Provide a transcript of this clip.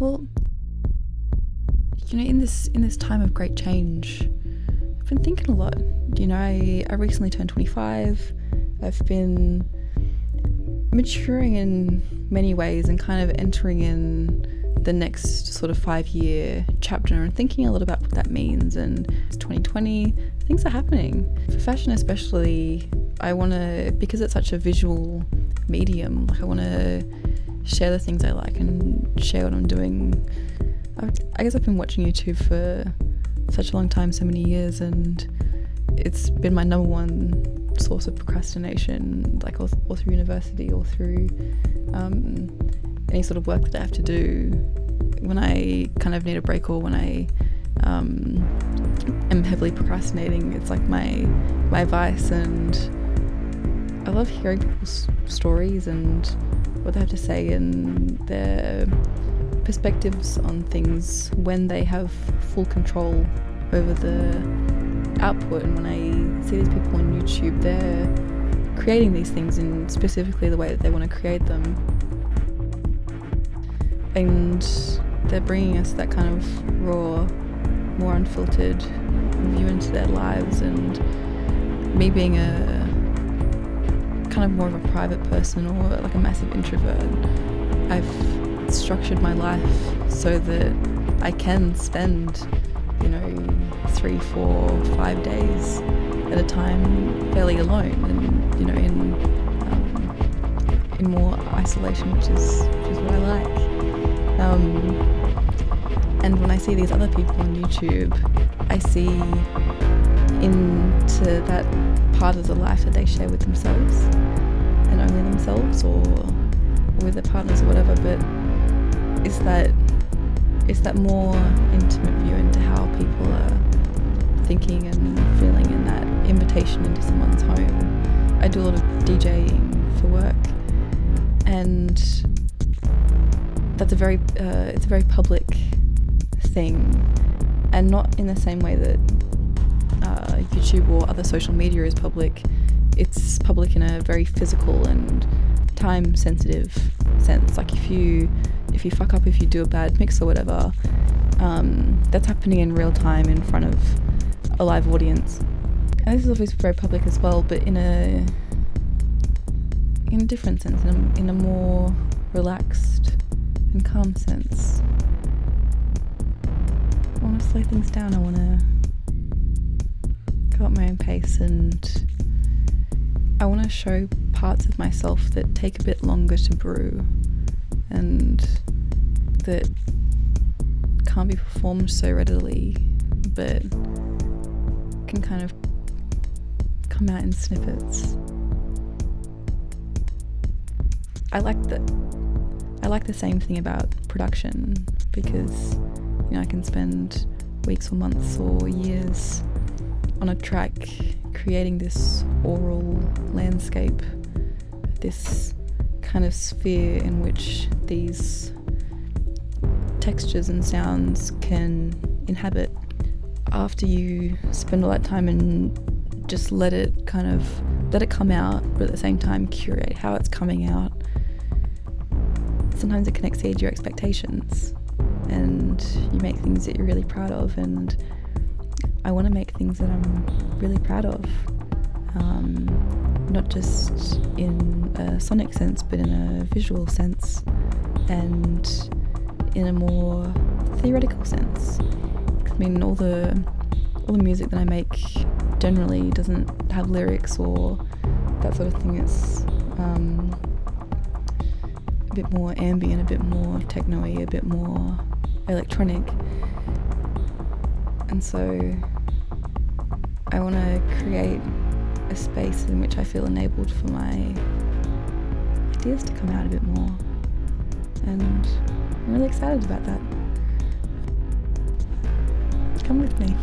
Well, in this time of great change, I've been thinking a lot. I recently turned 25. I've been maturing in many ways and kind of entering in the next sort of 5-year chapter and thinking a lot about what that means. And it's 2020, things are happening. For fashion especially, I want to, because it's such a visual medium, I want to share the things I like and share what I'm doing. I guess I've been watching YouTube for such a long time, so many years, and it's been my number one source of procrastination, all through university or through any sort of work that I have to do. When I kind of need a break or when I am heavily procrastinating, it's like my vice, and I love hearing people's stories and what they have to say and their perspectives on things when they have full control over the output. And when I see these people on YouTube, they're creating these things in specifically the way that they want to create them, and they're bringing us that kind of raw, more unfiltered view into their lives. And me being a kind of more of a private person or like a massive introvert, I've structured my life so that I can spend 3, 4, 5 days at a time fairly alone and in more isolation, which is what I like. And when I see these other people on YouTube, I see into that part of the life that they share with themselves and only themselves, or with their partners or whatever, but it's that more intimate view into how people are thinking and feeling, and that invitation into someone's home. I do a lot of DJing for work, and that's it's a very public thing, and not in the same way that YouTube or other social media is public. It's public in a very physical and time sensitive sense. Like if you fuck up, if you do a bad mix or whatever, that's happening in real time in front of a live audience. And this is obviously very public as well, but in a different sense, in a more relaxed and calm sense. I want to slow things down. I want to go at my own pace, and I want to show parts of myself that take a bit longer to brew and that can't be performed so readily, but can kind of come out in snippets. I like the same thing about production, because I can spend weeks or months or years on a track creating this oral landscape, this kind of sphere in which these textures and sounds can inhabit. After you spend all that time and just let it come out, but at the same time curate how it's coming out, sometimes it can exceed your expectations, and you make things that you're really proud of. And I want to make things that I'm really proud of, not just in a sonic sense, but in a visual sense and in a more theoretical sense. All the music that I make generally doesn't have lyrics or that sort of thing. It's a bit more ambient, a bit more techno-y, a bit more electronic. And so I want to create a space in which I feel enabled for my ideas to come out a bit more. And I'm really excited about that. Come with me.